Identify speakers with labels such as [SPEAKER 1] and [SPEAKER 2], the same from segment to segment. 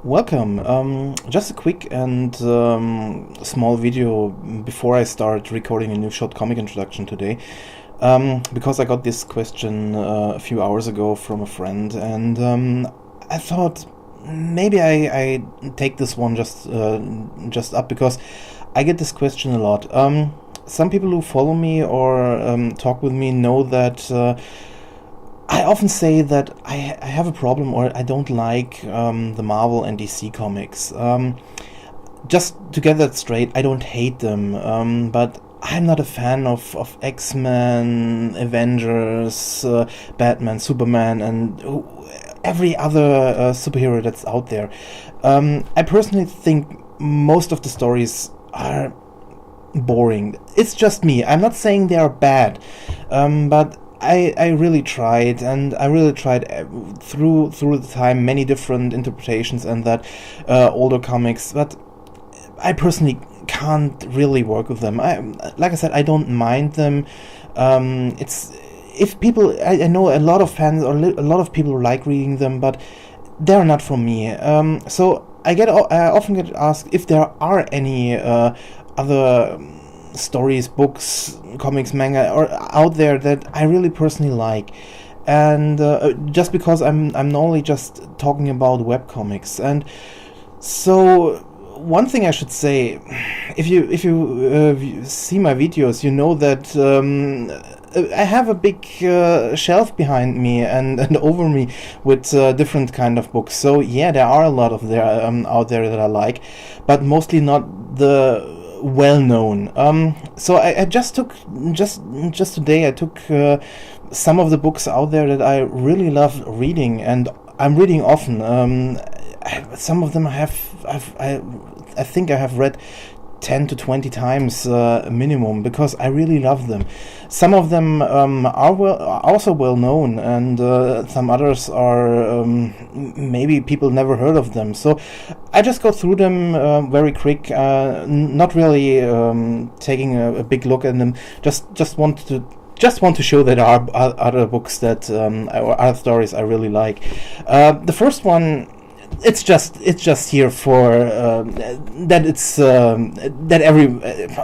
[SPEAKER 1] Welcome. Just a quick and small video before I start recording a new short comic introduction today, because I got this question a few hours ago from a friend, and I thought maybe I take this one just up because I get this question a lot. Some people who follow me or talk with me know that. I often say that I have a problem or I don't like the Marvel and DC comics. Just to get that straight, I don't hate them, but I'm not a fan of X-Men, Avengers, Batman, Superman, and every other superhero that's out there. I personally think most of the stories are boring. It's just me. I'm not saying they are bad, but I really tried, and I really tried through the time many different interpretations and that older comics, but I personally can't really work with them. Like I said, I don't mind them. It's if people, I know a lot of fans or a lot of people like reading them, but they're not for me. So I often get asked if there are any other stories, books, comics, manga or out there that I really personally like, and just because I'm normally just talking about webcomics. And so one thing I should say, if you see my videos, you know that I have a big shelf behind me and over me with different kind of books. So yeah, there are a lot of there out there that I like, but mostly not the well-known. So I just today I took some of the books out there that I really love reading, and I'm reading often. Some of them I think I have read 10 to 20 times minimum, because I really love them. Some of them are also well known, and some others are maybe people never heard of them. So I just go through them very quick, not really taking a big look at them. Just want to show that there are other books that or other stories I really like. The first one, it's just here for that it's that every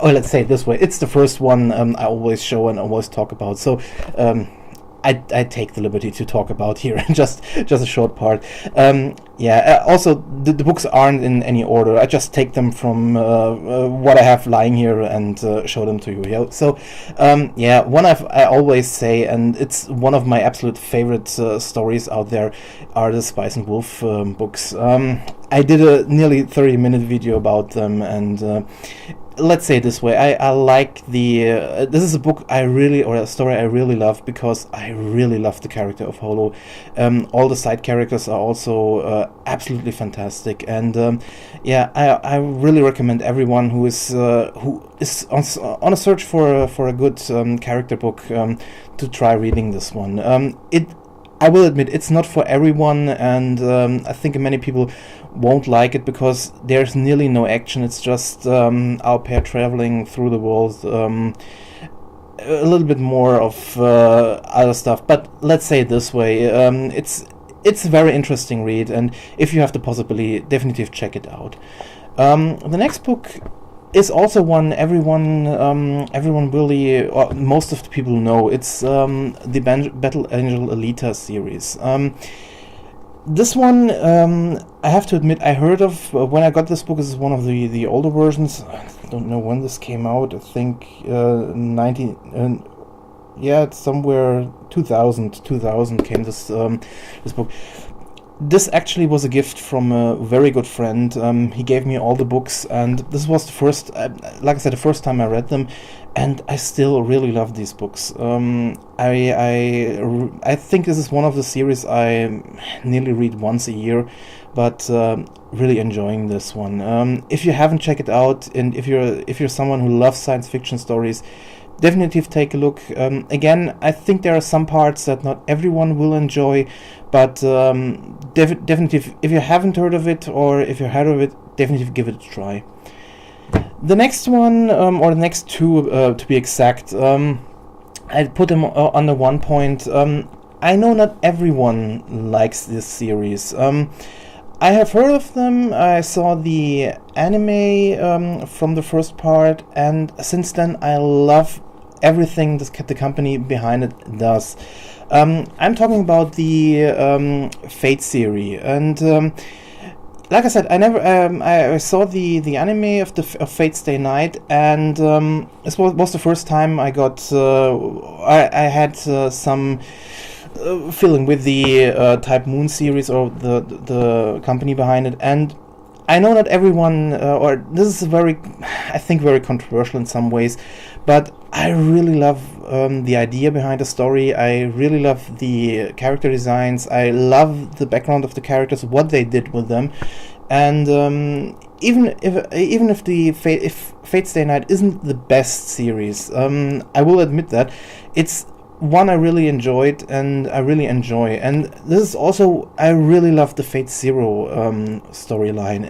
[SPEAKER 1] or let's say it this way, it's the first one I always show and always talk about. So I take the liberty to talk about here just a short part. Also the books aren't in any order. I just take them from what I have lying here and show them to you. Yeah. So one I always say, and it's one of my absolute favorite stories out there, are the Spice and Wolf books. I did a nearly 30-minute video about them, and let's say it this way, I like the this is a book or a story I really love, because I really love the character of Holo. All the side characters are also absolutely fantastic, and I really recommend everyone who is on a search for a good character book to try reading this one. I will admit it's not for everyone, and I think many people won't like it because there's nearly no action. It's just our pair traveling through the world, a little bit more of other stuff. But let's say it this way, it's a very interesting read, and if you have the possibility, definitely check it out. The next book is also one everyone really, or most of the people know. It's the Battle Angel Alita series. This one, I have to admit, I heard of when I got this book. This is one of the older versions. I don't know when this came out. I think it's somewhere 2000 came this book. This actually was a gift from a very good friend. He gave me all the books, and this was the first, like I said, the first time I read them, and I still really love these books. I think this is one of the series I nearly read once a year, but really enjoying this one. If you haven't checked it out, and if you're someone who loves science fiction stories, definitely take a look. Again, I think there are some parts that not everyone will enjoy, but definitely, if you haven't heard of it, or if you heard of it, definitely give it a try. The next one, or the next two to be exact, I put them under one point. I know not everyone likes this series. I have heard of them. I saw the anime from the first part, and since then I love everything the company behind it does. I'm talking about the Fate series, and like I said, I saw the anime of Fate Stay Night, and this was the first time I got I had some feeling with the Type Moon series, or the company behind it. And I know not everyone, or this is I think very controversial in some ways, but I really love the idea behind the story. I really love the character designs. I love the background of the characters, what they did with them. And even if Fate Stay Night isn't the best series, I will admit that it's one I really enjoyed and I really enjoy. And this is also, I really love the Fate Zero storyline.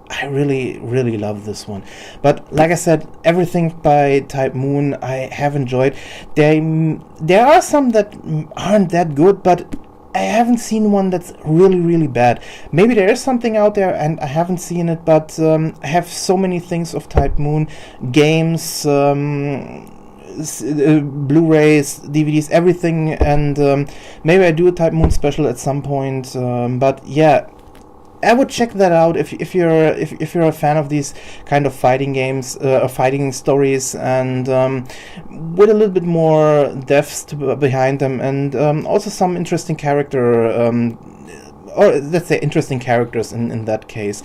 [SPEAKER 1] I really, really love this one. But like I said, everything by Type Moon I have enjoyed. There are some that aren't that good, but I haven't seen one that's really, really bad. Maybe there is something out there and I haven't seen it, but I have so many things of Type Moon, games, Blu-rays, DVDs, everything, and maybe I do a Type Moon special at some point. But yeah, I would check that out if you're a fan of these kind of fighting games, fighting stories, and with a little bit more depth behind them, and also some interesting character, or let's say interesting characters in that case.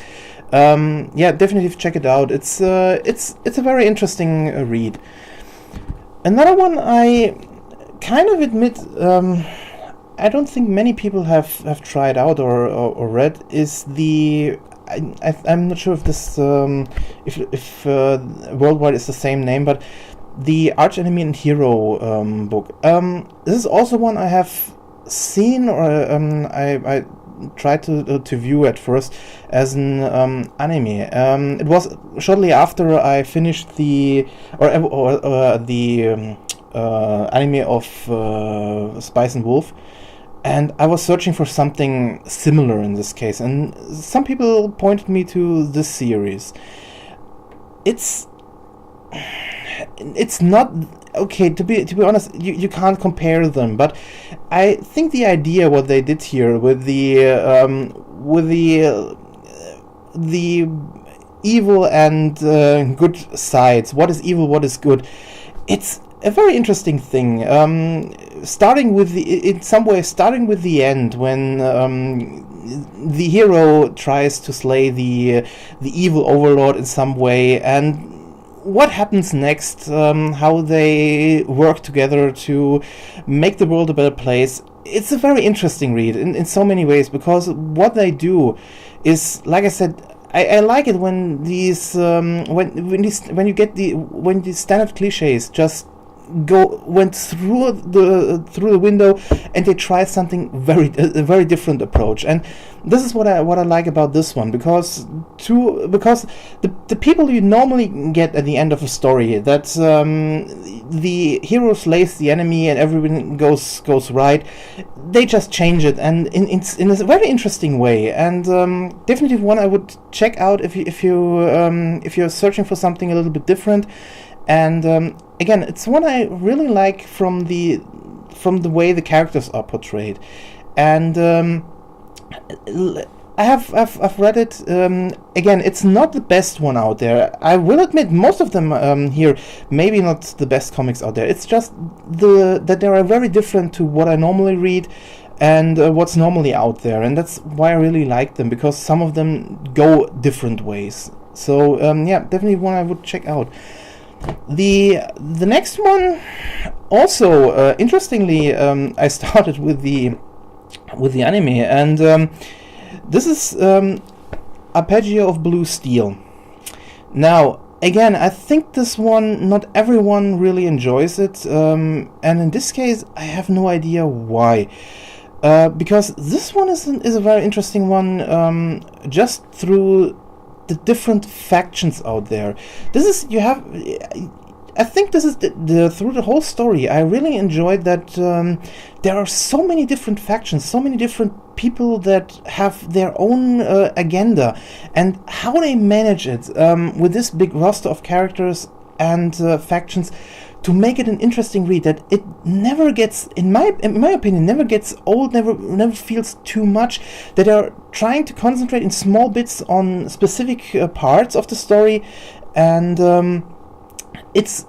[SPEAKER 1] Yeah, definitely check it out. It's a very interesting read. Another one I kind of admit I don't think many people have tried out or read is the I'm not sure if this if worldwide is the same name, but the Arch Enemy and Hero book. This is also one I have seen, or I tried to view at first as an anime. It was shortly after I finished the anime of Spice and Wolf, and I was searching for something similar in this case, and some people pointed me to this series. It's not okay, to be honest. You can't compare them, but I think the idea what they did here with the evil and good sides, what is evil, what is good, it's a very interesting thing. Starting with the end, when the hero tries to slay the evil overlord in some way, and what happens next, how they work together to make the world a better place. It's a very interesting read in so many ways, because what they do is, like I said, I like it when these when these standard cliches just went through the window, and they try something a very different approach. And this is what I like about this one, because the people you normally get at the end of a story, that the hero slays the enemy and everything goes right, they just change it, and in a very interesting way, and definitely one I would check out if you're searching for something a little bit different. And again, it's one I really like from the way the characters are portrayed. And I've read it. Again, it's not the best one out there. I will admit, most of them here maybe not the best comics out there. It's just that they are very different to what I normally read and what's normally out there, and that's why I really like them, because some of them go different ways. So yeah, definitely one I would check out. The next one, also interestingly, I started with the anime, and this is Arpeggio of Blue Steel. Now, again, I think this one, not everyone really enjoys it, and in this case, I have no idea why. Because this one is a very interesting one, just through the different factions out there. This is, I think this is through the whole story, I really enjoyed that there are so many different factions, so many different people that have their own agenda, and how they manage it with this big roster of characters and factions to make it an interesting read, that it never gets, in my opinion, never gets old, never feels too much, that are trying to concentrate in small bits on specific parts of the story, and it's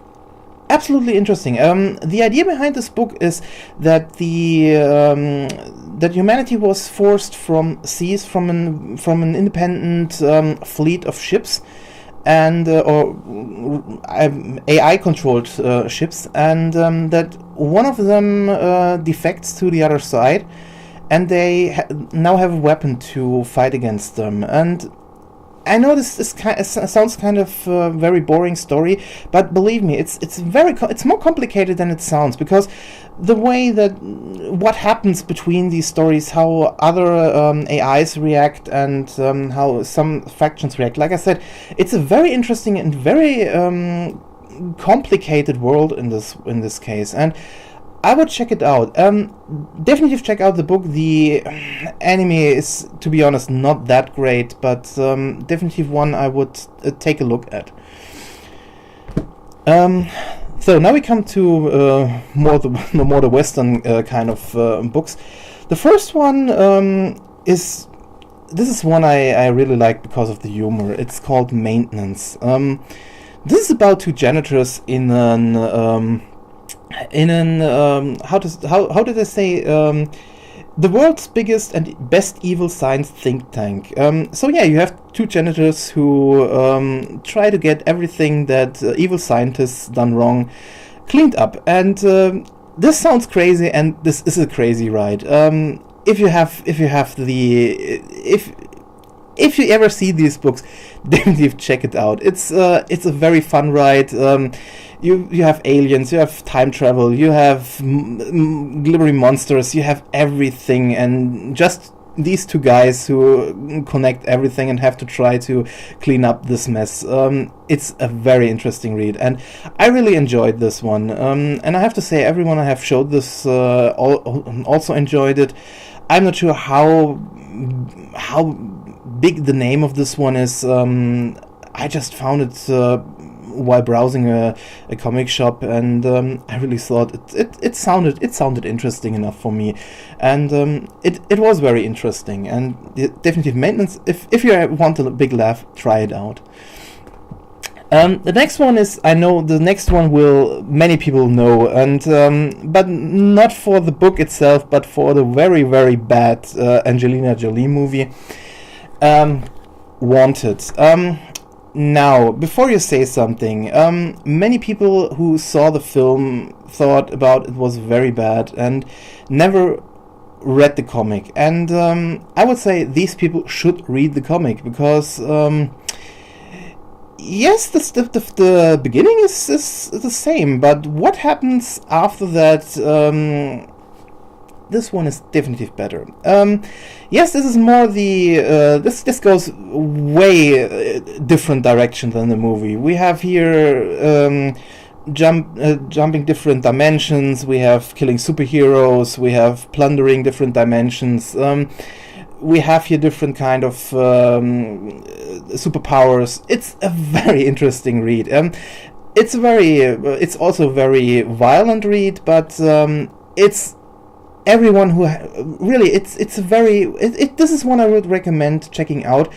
[SPEAKER 1] absolutely interesting. The idea behind this book is that that humanity was forced from seas from an independent fleet of ships, and or AI controlled ships, and that one of them defects to the other side, and they now have a weapon to fight against them. And I know this sounds kind of very boring story, but believe me, it's more complicated than it sounds, because the way that what happens between these stories, how other AIs react, and how some factions react. Like I said, it's a very interesting and very complicated world in this case, and I would check it out. Definitely check out the book. The anime is, to be honest, not that great, but definitely one I would take a look at. So now we come to more the Western kind of books. The first one is one I really like because of the humor. It's called Maintenance. This is about two janitors in an how did I say, the world's biggest and best evil science think tank. So yeah, you have two janitors who try to get everything that evil scientists done wrong cleaned up, and this sounds crazy, and this is a crazy ride. If you ever see these books, definitely check it out. It's a very fun ride. You have aliens, you have time travel, you have glittery monsters, you have everything, and just these two guys who connect everything and have to try to clean up this mess. It's a very interesting read, and I really enjoyed this one. And I have to say, everyone I have showed this also enjoyed it. I'm not sure how big the name of this one is. I just found it while browsing a comic shop, and I really thought it sounded interesting enough for me, and it was very interesting, and definitely Maintenance. If you want a big laugh, try it out. The next one is, I know the next one will many people know, and but not for the book itself, but for the very, very bad Angelina Jolie movie, Wanted. Now, before you say something, many people who saw the film thought about it was very bad and never read the comic. And I would say these people should read the comic, because yes, the beginning is the same, but what happens after that, this one is definitely better. Yes, this is more the this goes way different direction than the movie. We have here jumping different dimensions. We have killing superheroes. We have plundering different dimensions. We have here different kind of superpowers. It's a very interesting read. It's also a very violent read, but it's everyone who really it's a very this is one I would recommend checking out.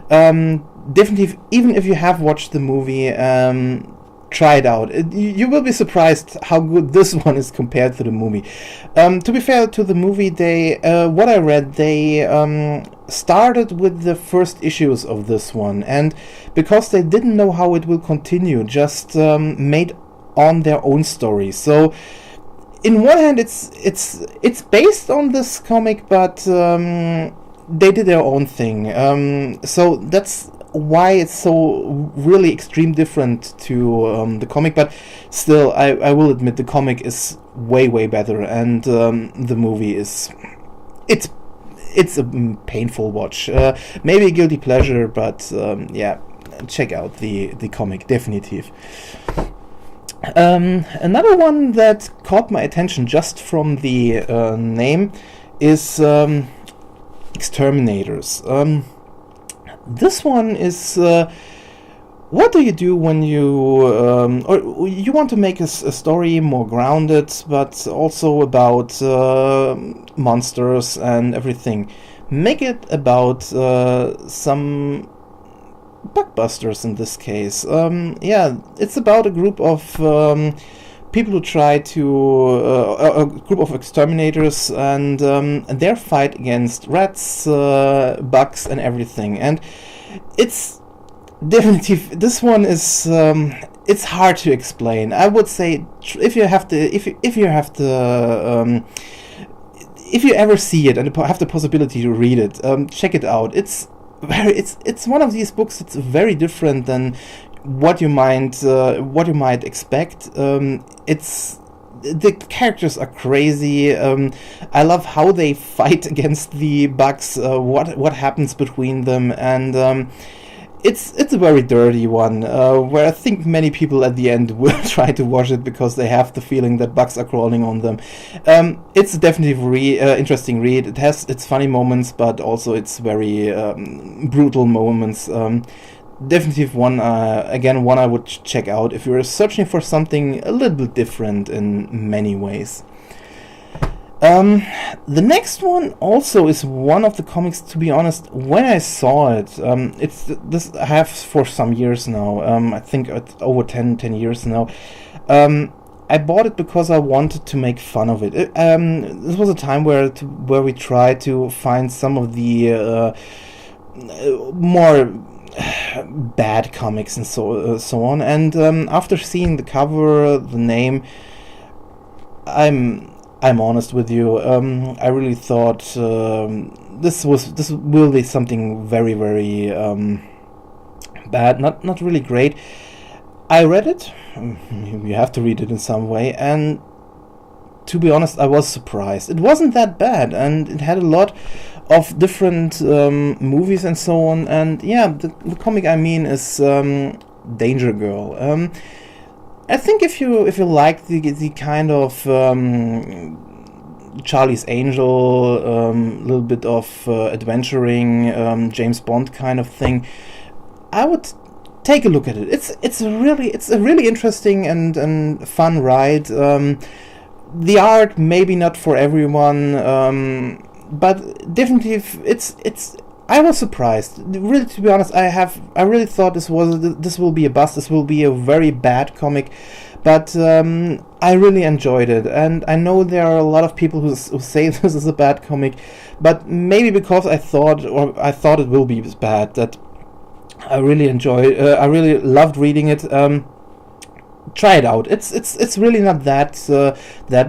[SPEAKER 1] Definitely, even if you have watched the movie, try it out. You will be surprised how good this one is compared to the movie. To be fair to the movie, they what I read, they started with the first issues of this one, and because they didn't know how it will continue, just made on their own story. So in one hand, it's based on this comic, but they did their own thing. So that's why it's so really extreme different to the comic. But still, I will admit the comic is way better, and the movie is it's a painful watch. Maybe a guilty pleasure, but yeah, check out the comic, definitive. Another one that caught my attention just from the name is Exterminators. This one is what do you do when you or you want to make a story more grounded, but also about monsters and everything. Make it about some bugbusters in this case. Yeah, it's about a group of people who try to a group of exterminators and their fight against rats, bugs, and everything. And it's definitive. This one is it's hard to explain. I would say if you have to if you ever see it and have the possibility to read it, check it out. It's one of these books that's very different than what you might expect. It's the characters are crazy. I love how they fight against the bugs. What happens between them, and it's a very dirty one, where I think many people at the end will try to watch it because they have the feeling that bugs are crawling on them. It's a definitely interesting read. It has its funny moments, but also its very brutal moments. Definitely one, again, one I would check out if you're searching for something a little bit different in many ways. The next one also is one of the comics, to be honest, when I saw it, it's this I have for some years now, I think it's over 10 years now. I bought it because I wanted to make fun of it. This was a time where we tried to find some of the more bad comics and so on, and after seeing the cover, the name, I'm honest with you. I really thought this will be something very, very bad. Not really great. I read it. You have to read it in some way, and to be honest, I was surprised. It wasn't that bad, and it had a lot of different movies and so on. And yeah, the comic I mean is Danger Girl. I think if you like the kind of Charlie's Angel, little bit of adventuring, James Bond kind of thing, I would take a look at it. It's a really interesting and fun ride. The art maybe not for everyone, but definitely I was surprised. Really, to be honest, I really thought this will be a bust. This will be a very bad comic, but I really enjoyed it. And I know there are a lot of people who say this is a bad comic, but maybe because I thought it will be bad, that I really enjoyed. I really loved reading it. Try it out. It's really not that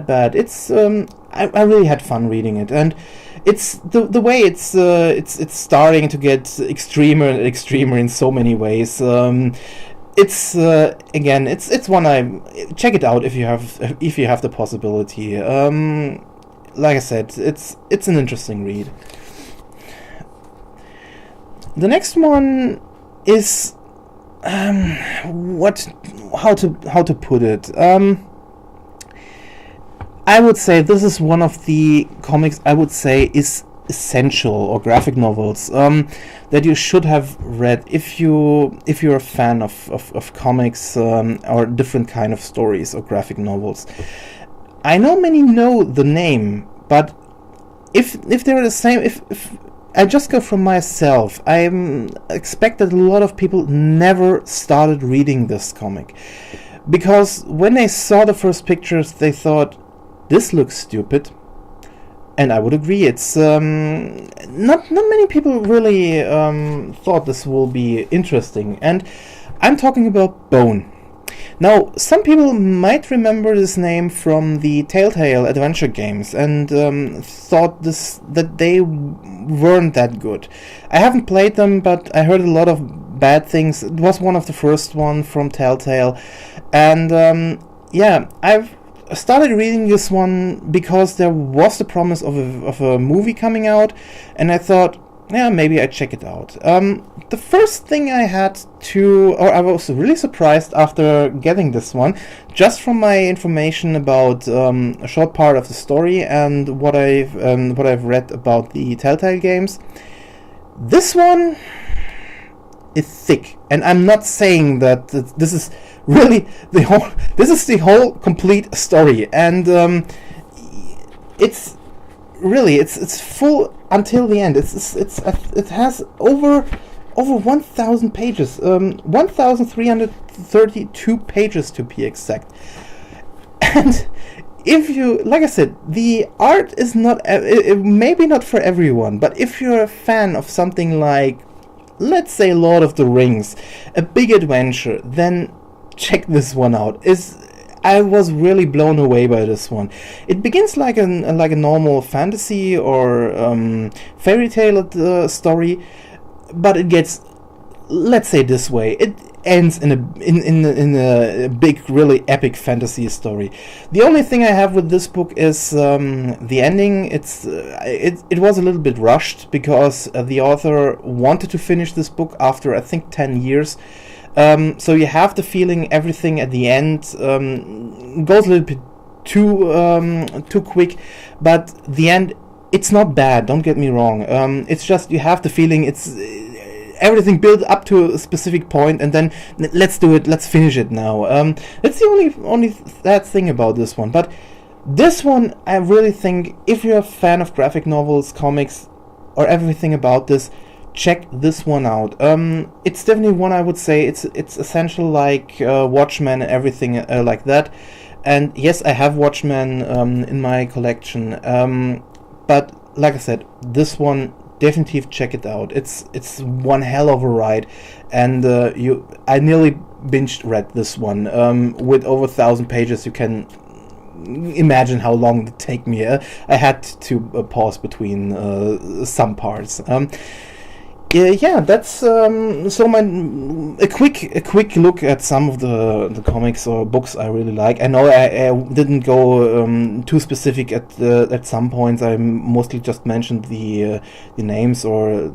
[SPEAKER 1] bad. It's I really had fun reading it, and it's the way it's starting to get extremer and extremer in so many ways. It's again, it's one check it out if you have the possibility. Like I said, it's an interesting read. The next one is how to put it. I would say this is one of the comics I would say is essential, or graphic novels that you should have read if you're a fan of comics or different kind of stories or graphic novels. I know many know the name, but if they're the same, if I just go from myself, I expect that a lot of people never started reading this comic, because when they saw the first pictures they thought, this looks stupid, and I would agree. It's not many people really thought this will be interesting, and I'm talking about Bone. Now, some people might remember this name from the Telltale adventure games and thought that they weren't that good. I haven't played them, but I heard a lot of bad things. It was one of the first one from Telltale, and yeah, I've started reading this one because there was the promise of a movie coming out, and I thought, yeah, maybe I check it out. The first thing I had to, or I was really surprised after getting this one, just from my information about a short part of the story and what I've read about the Telltale games. This one is thick, and I'm not saying that this is really the whole. This is the whole complete story, and it's really it's full until the end. It has over 1,000 pages, 1,332 pages to be exact. And if you, like I said, the art is not maybe not for everyone, but if you're a fan of something like, let's say, Lord of the Rings, a big adventure, then check this one out. I was really blown away by this one. It begins like a normal fantasy or fairy tale story, but it gets, let's say this way, it ends in a big, really epic fantasy story. The only thing I have with this book is the ending. It was a little bit rushed because the author wanted to finish this book after, I think, 10 years. So you have the feeling everything at the end goes a little bit too quick, but the end, it's not bad, don't get me wrong. It's just you have the feeling it's everything built up to a specific point, and then let's do it, let's finish it now. That's the only sad thing about this one. But this one, I really think, if you're a fan of graphic novels, comics, or everything about this, check this one out. It's definitely one I would say it's essential, like Watchmen and everything like that. And yes, I have Watchmen in my collection. But like I said, this one, definitely check it out. It's one hell of a ride, and I nearly read this one with over 1,000 pages. You can imagine how long it take me. I had to pause between some parts. Yeah, that's so a quick look at some of the comics or books I really like. I know I didn't go too specific at some points. I mostly just mentioned the names or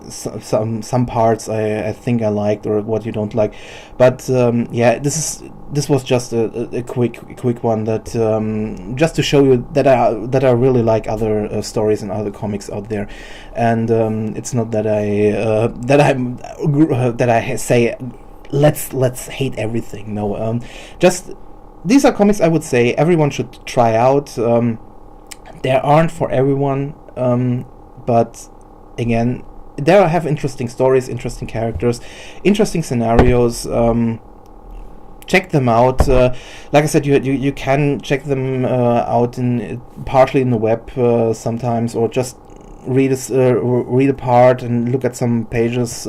[SPEAKER 1] some parts I think I liked or what you don't like. But yeah, this was just a quick one that just to show you that I really like other stories and other comics out there, and it's not that I say let's hate everything. No, just these are comics I would say everyone should try out. They aren't for everyone, but again, they have interesting stories, interesting characters, interesting scenarios. Check them out. Like I said, you can check them out partially in the web sometimes, or just read a part and look at some pages,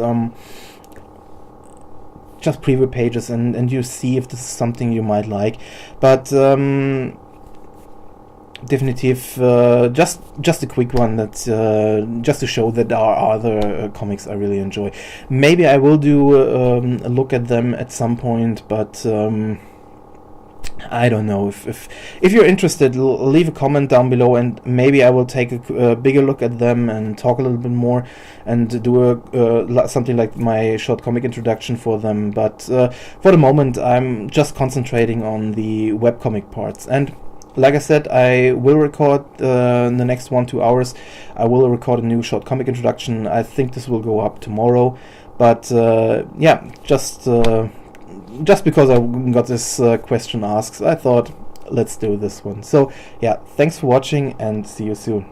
[SPEAKER 1] just preview pages, and you see if this is something you might like. But definitive, just a quick one that's just to show that there are other comics I really enjoy. Maybe I will do a look at them at some point, but I don't know. If you're interested, leave a comment down below, and maybe I will take a bigger look at them and talk a little bit more and do something like my short comic introduction for them. But for the moment, I'm just concentrating on the webcomic parts. And like I said, I will record in the next 1-2 hours. I will record a new short comic introduction. I think this will go up tomorrow. But yeah, just because I got this question asked, I thought let's do this one. So yeah, thanks for watching and see you soon.